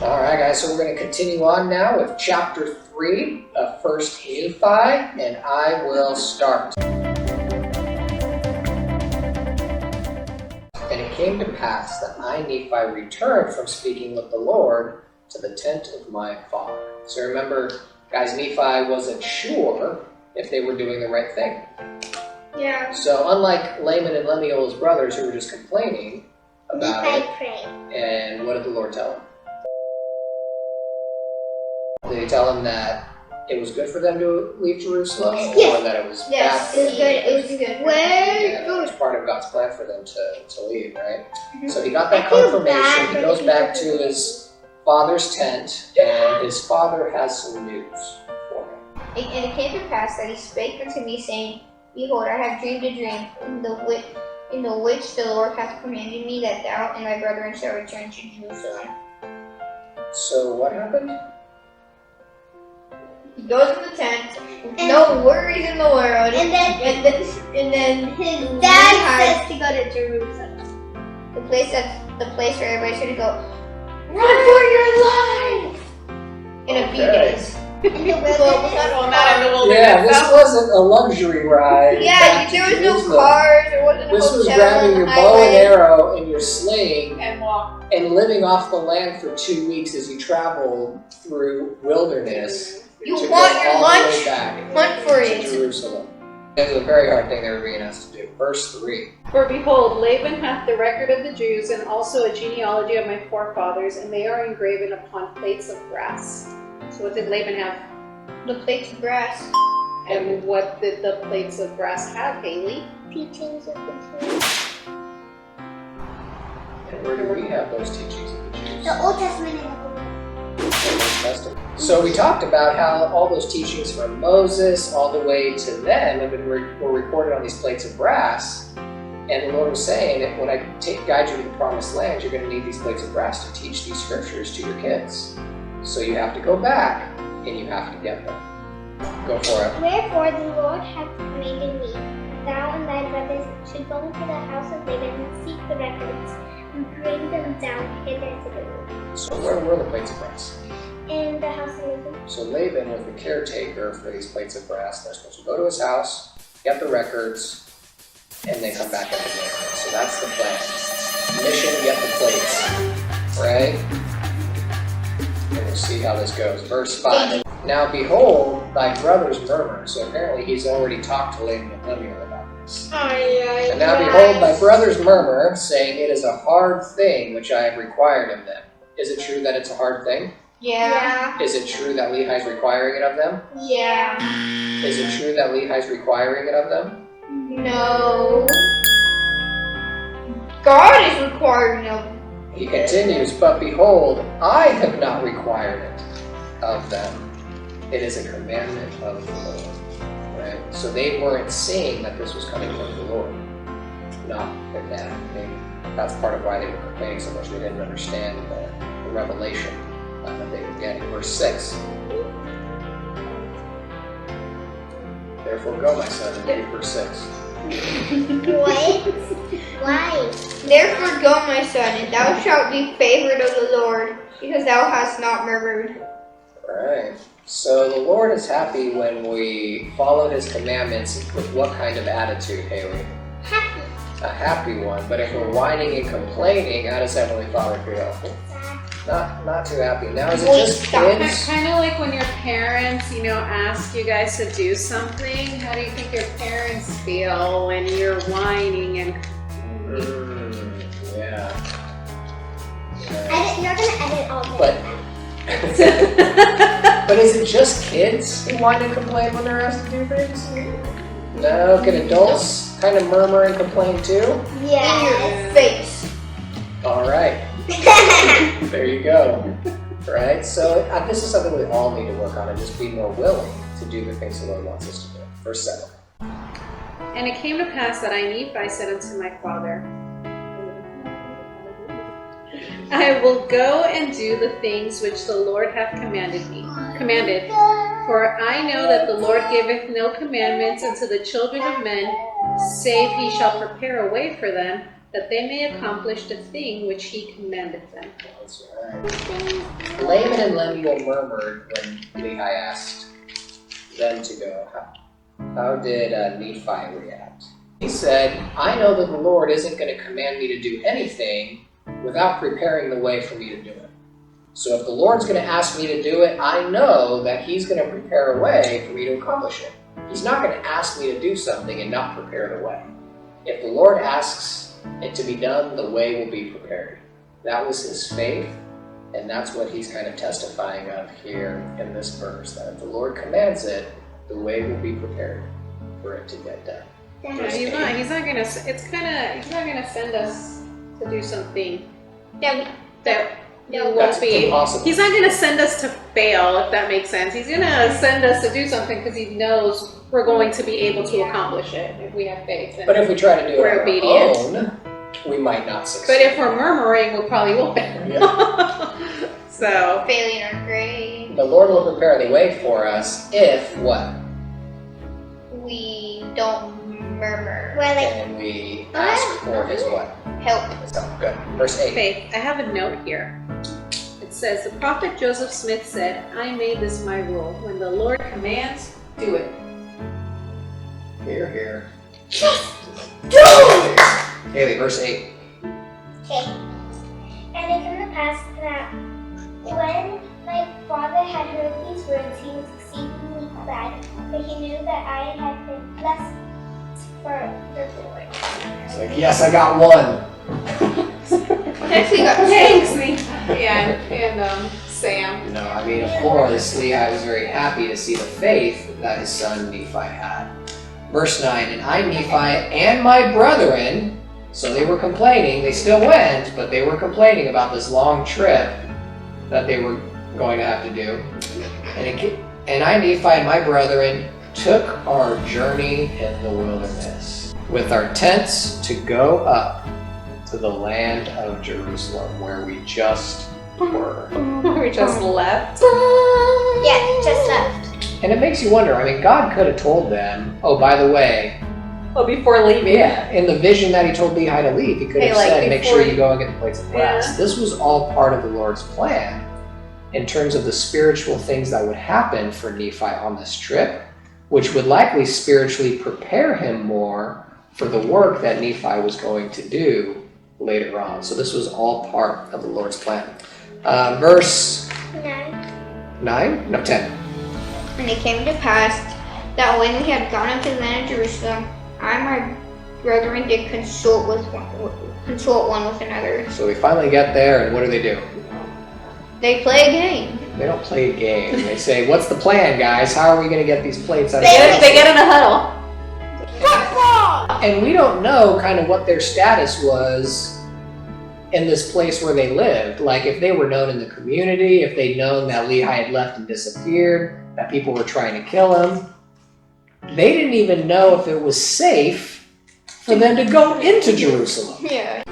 Alright guys, so we're going to continue on now with chapter 3 of 1 Nephi, and I will start. And it came to pass that I, Nephi, returned from speaking with the Lord to the tent of my father. So remember, guys, Nephi wasn't sure if they were doing the right thing. Yeah. So unlike Laman and Lemuel, his brothers, who were just complaining about it, Prayed. and what did the Lord tell him? Did he tell him that it was good for them to leave Jerusalem, or that it was bad for them? It was good. Yeah, that was part of God's plan for them to leave, right? So he got that confirmation. He goes back to his father's tent, and his father has some news for him. And it came to pass that he spake unto me, saying, Behold, I have dreamed a dream, in the which the Lord hath commanded me that thou and thy brethren shall return to Jerusalem. So what happened? He goes in the tent, no worries in the world, and then his dad says to go to Jerusalem, the place where everybody should go. Run for your life! In a few days. Not in the wilderness. Yeah, this wasn't a luxury ride. Yeah, there was no cars, there wasn't a This was hotel grabbing on your the bow and highway. arrow and your sling And walk. and living off the land for 2 weeks as you traveled through wilderness. You to want go your all the lunch? way back Hunt for to it. Jerusalem. It was a very hard thing they were being asked to do. Verse 3. For behold, Laban hath the record of the Jews, and also a genealogy of my forefathers, and they are engraven upon plates of brass. So what did Laban have? The plates of brass. And what did the plates of brass have, Haley? Teachings of the Jews. And where do we have those teachings of the Jews? The Old Testament and the Old Testament. So we talked about how all those teachings from Moses all the way to them were recorded on these plates of brass. And the Lord was saying that when I guide you to the promised land, you're going to need these plates of brass to teach these scriptures to your kids. So you have to go back and you have to get them. Go for it. Wherefore the Lord hath commanded me, that thou and thy brothers should go into the house of Laban and seek the records, and bring them down hither to the Lord. So where were the plates of brass? In the house of Laban. So Laban was the caretaker for these plates of brass. They're supposed to go to his house, get the records, and then come back up again. So that's the plan. Mission, get the plates. Right? And we'll see how this goes. Verse 5. Now behold, thy brothers murmur. So apparently he's already talked to Laban and Lemuel about this. And now behold, thy brothers murmur, saying, It is a hard thing which I have required of them. Is it true that it's a hard thing? Yeah. Is it true that Lehi's requiring it of them? Yeah. Is it true that Lehi's requiring it of them? No. God is requiring of them. He continues, But behold, I have not required it of them. It is a commandment of the Lord. Right? So they weren't seeing that this was coming from the Lord. Not like that. That's part of why they were complaining so much. They didn't understand the revelation that they were getting. Verse 6. Therefore go, my son, and read verse 6. What? Why? Therefore go, my son, and thou shalt be favored of the Lord, because thou hast not murmured. Alright. So the Lord is happy when we follow His commandments with what kind of attitude, Haley? Happy. A happy one. But if we're whining and complaining, how does Heavenly Father feel? Not too happy. Now is it just kids? Kind of like when your parents, ask you guys to do something. How do you think your parents feel when you're whining and... Yeah. You're gonna edit all this. But is it just kids who whine and complain when they're asked to do things? No, can adults kind of murmur and complain too? Yeah. In your face. Alright. There you go. Right? So this is something we all need to work on and just be more willing to do the things the Lord wants us to do. Verse 7. And it came to pass that I, Nephi, said unto my father, I will go and do the things which the Lord hath commanded. For I know that the Lord giveth no commandments unto the children of men, save he shall prepare a way for them, that they may accomplish the thing which he commandeth them. That's right. Laman and Lemuel murmured when Lehi asked them to go. How did Nephi react? He said, I know that the Lord isn't going to command me to do anything without preparing the way for me to do it. So if the Lord's going to ask me to do it, I know that He's going to prepare a way for me to accomplish it. He's not going to ask me to do something and not prepare the way. If the Lord asks it to be done, the way will be prepared. That was his faith, and that's what he's kind of testifying of here in this verse, that if the Lord commands it, the way will be prepared for it to get done. Yeah, he's not gonna send us to do something that we won't That's be. impossible. He's not gonna send us to fail, if that makes sense. He's gonna send us to do something because he knows we're going to be able to accomplish it if we have faith. But if we try to do it we're on obedient. our own, we might not succeed. But if we're murmuring, we probably won't. Yeah. So Failing our grade. The Lord will prepare the way for us if what? We don't murmur. And we ask for his what? Help. So, good. Verse 8. faith. I have a note here. It says, the prophet Joseph Smith said, I made this my rule. When the Lord commands, do it. Here, here. Just do it! Haley, verse 8. Okay. And it came to pass that when my father had heard these words, he was exceedingly glad, for he knew that I had been blessed for the Lord. It's like, yes, I got one. Actually got Thanks, me. Yeah, and Sam. No, I mean, of course, Lehi was very happy to see the faith that his son Nephi had. Verse 9, and I, Nephi, and my brethren, so they were complaining, they still went, but they were complaining about this long trip that they were going to have to do. And I, Nephi, and my brethren, took our journey in the wilderness with our tents to go up to the land of Jerusalem, where we just were. We just left. Yeah, just left. And it makes you wonder, I mean, God could have told them, oh, by the way, Well, before leaving. yeah, in the vision that he told Beehive to leave, he could have Hey, like, said, make before sure you you- go and get the plates of rest. This was all part of the Lord's plan in terms of the spiritual things that would happen for Nephi on this trip, which would likely spiritually prepare him more for the work that Nephi was going to do later on. So this was all part of the Lord's plan. Verse 9? No, 10. And it came to pass that when we had gone up to the land of Jerusalem, I and my brethren did consult one with another. So we finally get there, and what do? They play a game. They don't play a game. They say, what's the plan, guys? How are we going to get these plates out of They get in a huddle. And we don't know kind of what their status was in this place where they lived. Like if they were known in the community, if they'd known that Lehi had left and disappeared, that people were trying to kill him. They didn't even know if it was safe for them to go into Jerusalem. Yeah.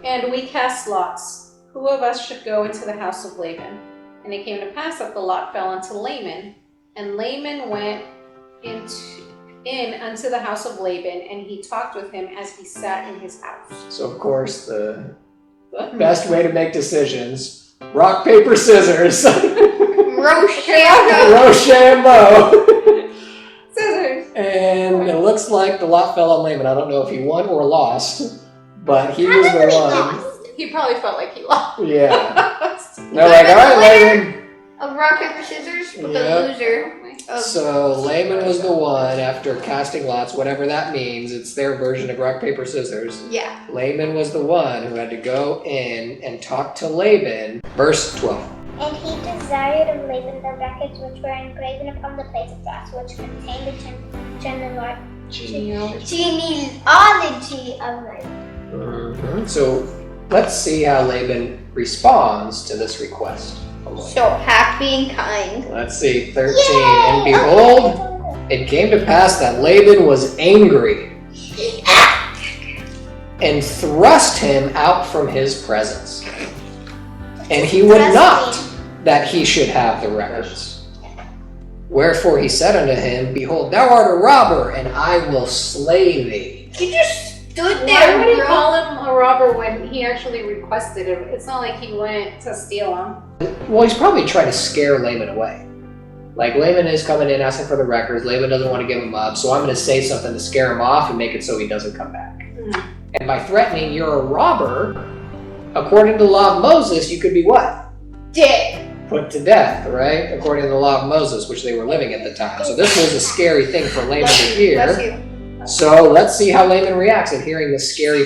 And we cast lots. Who of us should go into the house of Laban? And it came to pass that the lot fell unto Laman. And Laman went in unto the house of Laban, and he talked with him as he sat in his house. So of course, the best way to make decisions, rock, paper, scissors. Rochambeau. Scissors. And it looks like the lot fell on Laman. I don't know if he won or lost, but he was the one. He probably felt like he lost. Yeah. They're like, all right, Laman. Of rock, paper, scissors, but Yep. the loser. So Laman was the one, after casting lots, whatever that means, it's their version of rock, paper, scissors. Yeah. Laman was the one who had to go in and talk to Laban. Verse 12. And he desired of Laban the records which were engraven upon the plates of brass, which contained the genealogy of Laban. So let's see how Laban responds to this request. So happy and kind. Let's see, 13. And behold, it came to pass that Laban was angry and thrust him out from his presence. And he would not that he should have the records. Wherefore he said unto him, behold, thou art a robber, and I will slay thee. You just stood Why there, would he bro. call him a robber when he actually requested it? It's not like he went to steal him. Well, he's probably trying to scare Laban away. Like, Laban is coming in asking for the records. Laban doesn't want to give him up, so I'm going to say something to scare him off and make it so he doesn't come back. And by threatening, you're a robber, according to the law of Moses, you could be what? Dead. Put to death, right? According to the law of Moses, which they were living at the time. So this was a scary thing for Laban to Bless hear. you. So let's see how Laban reacts at hearing this scary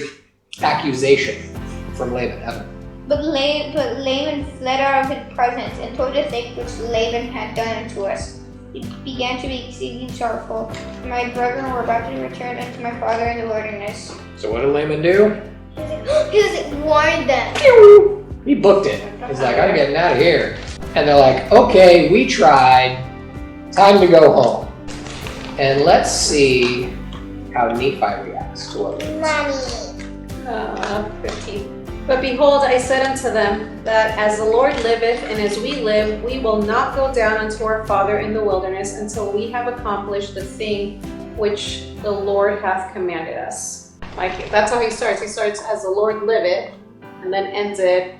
accusation from Laban. Evan. But Laban fled out of his presence and told the things which Laban had done unto us. He began to be exceeding sorrowful. My brethren were about to return unto my father in the wilderness. So what did Laban do? He was like, warned them. He booked it. He's like, I'm getting out of here. And they're like, okay, we tried. Time to go home. And let's see how Nephi reacts to what Laban says. 15. But behold, I said unto them, that as the Lord liveth, and as we live, we will not go down unto our father in the wilderness until we have accomplished the thing which the Lord hath commanded us. Like, that's how he starts. He starts, as the Lord liveth, and then ends it,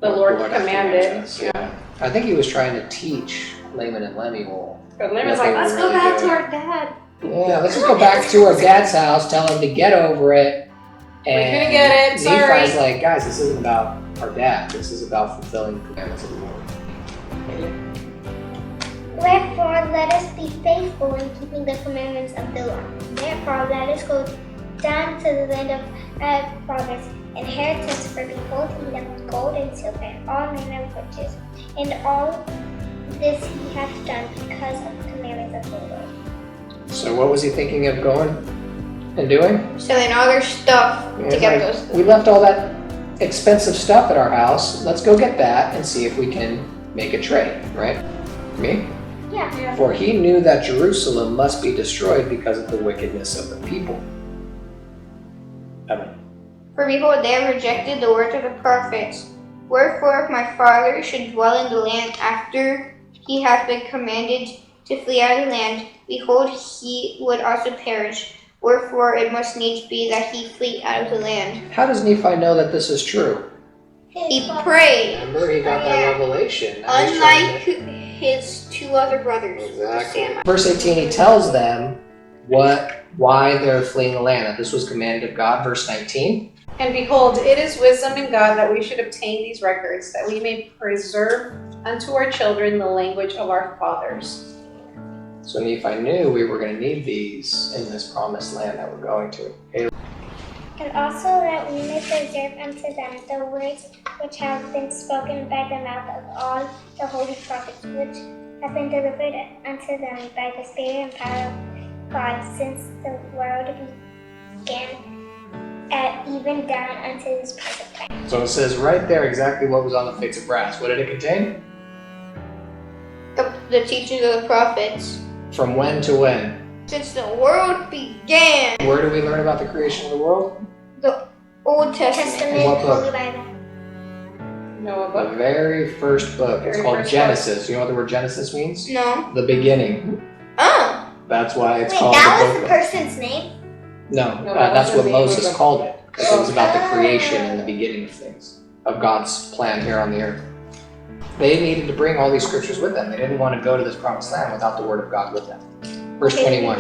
the Lord commanded. Yeah. I think he was trying to teach Laban and Lemuel. But Laban's like, let's go back to our dad. Yeah, let's just go back to our dad's house, tell him to get over it. And We're gonna get it, sorry. Nephi's like, guys, this isn't about our dad. This is about fulfilling the commandments of the Lord. Wherefore, let us be faithful in keeping the commandments of the Lord. Therefore, let us go down to the land of our fathers, inheritance, for behold, he left gold and silver, and all manner of riches. And all this he hath done because of the commandments of the Lord. So what was he thinking of going and doing? Selling all their stuff to He's get like, those. we left all that expensive stuff at our house. Let's go get that and see if we can make a trade, right? Me? Yeah. For he knew that Jerusalem must be destroyed because of the wickedness of the people. Amen. For behold, they have rejected the words of the prophets. Wherefore, if my father should dwell in the land after he hath been commanded to flee out of the land, behold, he would also perish. Wherefore, it must needs be that he flee out of the land. How does Nephi know that this is true? He prayed, Remember, he got that revelation. Now he's unlike trying his two other brothers. to- Exactly. Verse 18, he tells them why they're fleeing the land, that this was commanded of God. Verse 19, And behold, it is wisdom in God that we should obtain these records, that we may preserve unto our children the language of our fathers. so Nephi knew we were going to need these in this promised land that we're going to. And also that we may preserve unto them the words which have been spoken by the mouth of all the holy prophets, which have been delivered unto them by the Spirit and power of God since the world began, even down unto this present time. So it says right there exactly what was on the plates of brass. What did it contain? The teachings of the prophets. From when to when? Since the world began, Where do we learn about the creation of the world? the Old Testament. Testament, What book? Holy Bible. Noah The book. very first book. It's Very called first Genesis. You know what the word Genesis means? No. The beginning. Oh. That's why it's Wait, called that the was book the of... person's name? No, No, that's that what wasn't the name Moses of the- called it. Because it was about the Oh. creation and the beginning of things, of God's plan here on the earth. They needed to bring all these scriptures with them. They didn't want to go to this promised land without the word of God with them. Verse 21.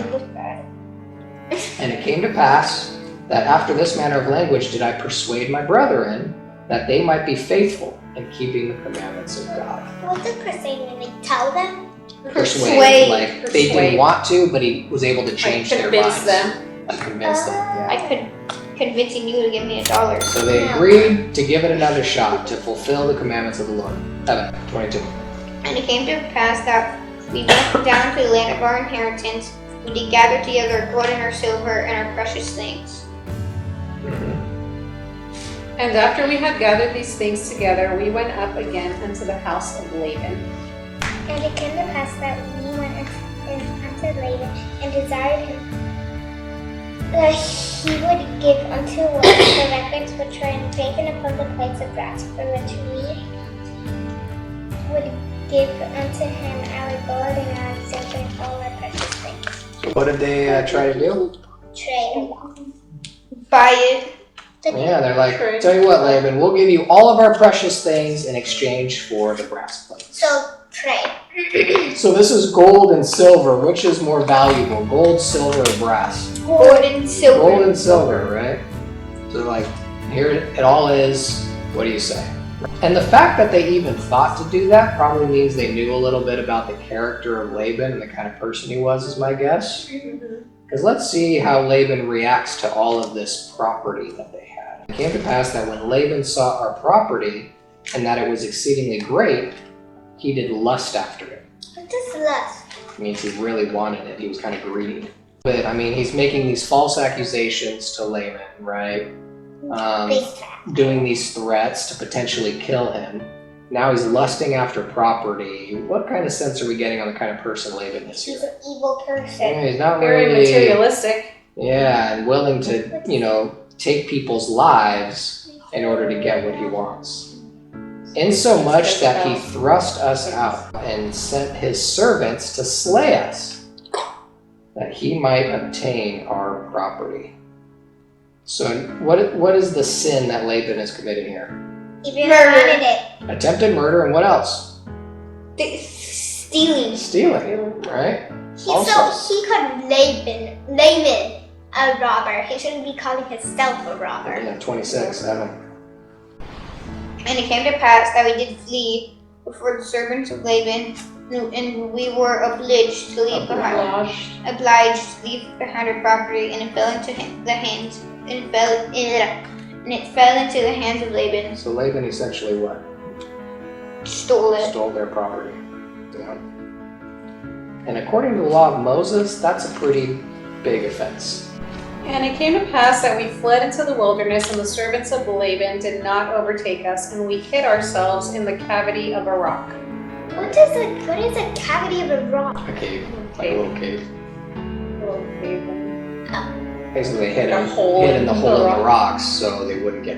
And it came to pass that after this manner of language did I persuade my brethren that they might be faithful in keeping the commandments of God. What did persuade mean? Like tell them? Persuade. Like they didn't Persuade. want to, but he was able to change their Convince minds. them. Like convince them. Yeah. I could convincing you to give me $1. So they agreed to give it another shot to fulfill the commandments of the Lord. 22. And it came to pass that we went down to the land of our inheritance. We did gather together our gold and our silver and our precious things. And after we had gathered these things together, we went up again unto the house of Laban. And it came to pass that we went unto Laban and desired him that he would give unto us the records which were engraven upon the plates of brass, for which we would give unto him our gold and our silver and all our precious things. So what did they try to do? Trade. buy it. Yeah, they're like, Trade. tell you what, Laban, we'll give you all of our precious things in exchange for the brass plates. So trade. So this is gold and silver. Which is more valuable, gold, silver, or brass? Gold and silver. Gold and silver, right? So like, here it all is. What do you say? And the fact that they even thought to do that probably means they knew a little bit about the character of Laban and the kind of person he was, is my guess. Because let's see how Laban reacts to all of this property that they had. It came to pass that when Laban saw our property and that it was exceedingly great, he did lust after it. What does lust? It means he really wanted it. He was kind of greedy. But I mean, he's making these false accusations to Laban, right? Doing these threats to potentially kill him. Now he's lusting after property. What kind of sense are we getting on the kind of person Laban is He's here? an evil person. Yeah, he's not Very really, materialistic. yeah, and willing to, take people's lives in order to get what he wants. Insomuch that he thrust us out and sent his servants to slay us, that he might obtain our property. So what is the sin that Laban has committed here? If you wanted it. Attempted murder, and what else? Stealing. Stealing, right? So he called Laban a robber. He shouldn't be calling himself a robber. Yeah, 26:7. And it came to pass that we did flee before the servants of Laban, and we were obliged to leave behind our property, and it fell into the hands, and it fell into the hands of Laban. So Laban essentially what? Stole it. Stole their property. Yeah. And according to the law of Moses, that's a pretty big offense. And it came to pass that we fled into the wilderness, and the servants of Laban did not overtake us, and we hid ourselves in the cavity of a rock. What is a cavity of a rock? A cave, like a little cave. Little cave. Basically, they hid A hole in the in hole the in the rock. rocks so they wouldn't get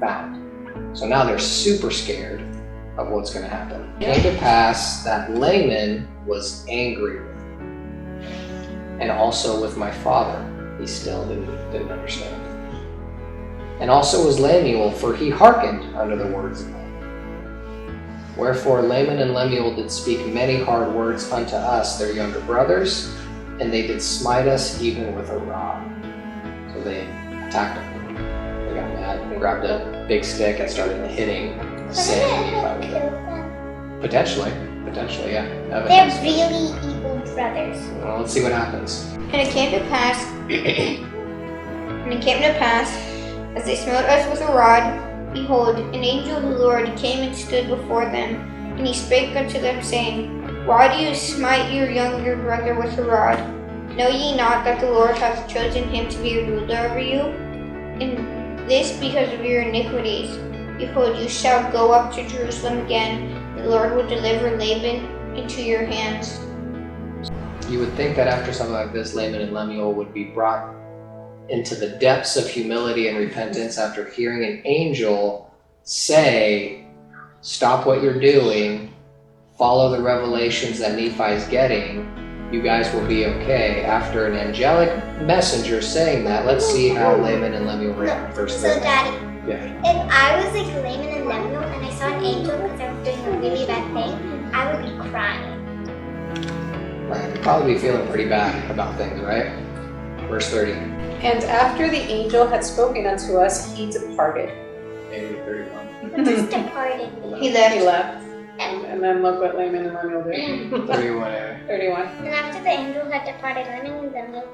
found. So now they're super scared of what's going to happen. It came to pass that Laman was angry with me, and also with my father. He still didn't understand. And also was Lemuel, for he hearkened unto the words of Laman. Wherefore Laman and Lemuel did speak many hard words unto us, their younger brothers, and they did smite us even with a rod. So they attacked them. They got mad, grabbed a big stick and started hitting Sam and Nephi with it. Potentially, yeah. Evidence. They're really evil brothers. Well, let's see what happens. And it came to pass, as they smote us with a rod, behold, an angel of the Lord came and stood before them, and he spake unto them, saying, Why do you smite your younger brother with a rod? Know ye not that the Lord hath chosen him to be a ruler over you? And this because of your iniquities. Behold, you shall go up to Jerusalem again, and the Lord will deliver Laban into your hands. You would think that after something like this, Laman and Lemuel would be brought into the depths of humility and repentance after hearing an angel say, stop what you're doing, follow the revelations that Nephi is getting, you guys will be okay. After an angelic messenger saying that, let's see how Laman and Lemuel react. Verse 3. So Daddy, Yeah. if I was like Laman and Lemuel and I saw an angel because I was doing a really bad thing, I would be crying. Right. You'd probably be feeling pretty bad about things, right? Verse 30. And after the angel had spoken unto us, he departed. Maybe 31. What does departed mean? He left. He left. And then look what Laman and Lemuel did. 31 anyway. 31. And after the angel had departed, Laman and Lemuel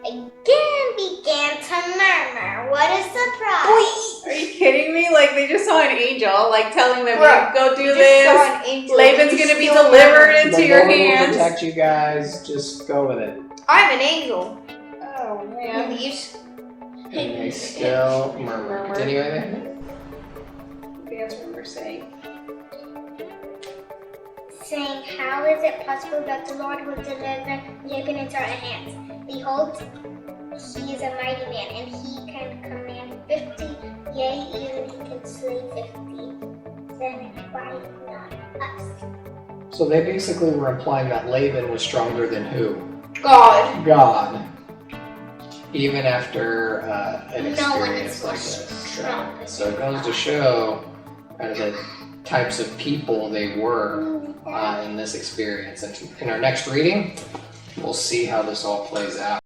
again began to murmur. What a surprise! Are you kidding me? Like, they just saw an angel, like, telling them, Bro, go do Just this. saw an angel. Laban's You gonna be still delivered murmur. into The your Lord will hands. protect you guys. Just go with it. I'm an angel. Oh, He man. leaves. And they still murmur. Continue anything? That's what we're saying. Saying, how is it possible that the Lord will deliver Laban into our hands? Behold, he is a mighty man, and he can command 50, yea, even he can slay 50. Then why not us? So they basically were implying that Laban was stronger than who? God. God. even after an No one experience is like as this. strong as So it goes to show kind of the types of people they were in this experience. And in our next reading, we'll see how this all plays out.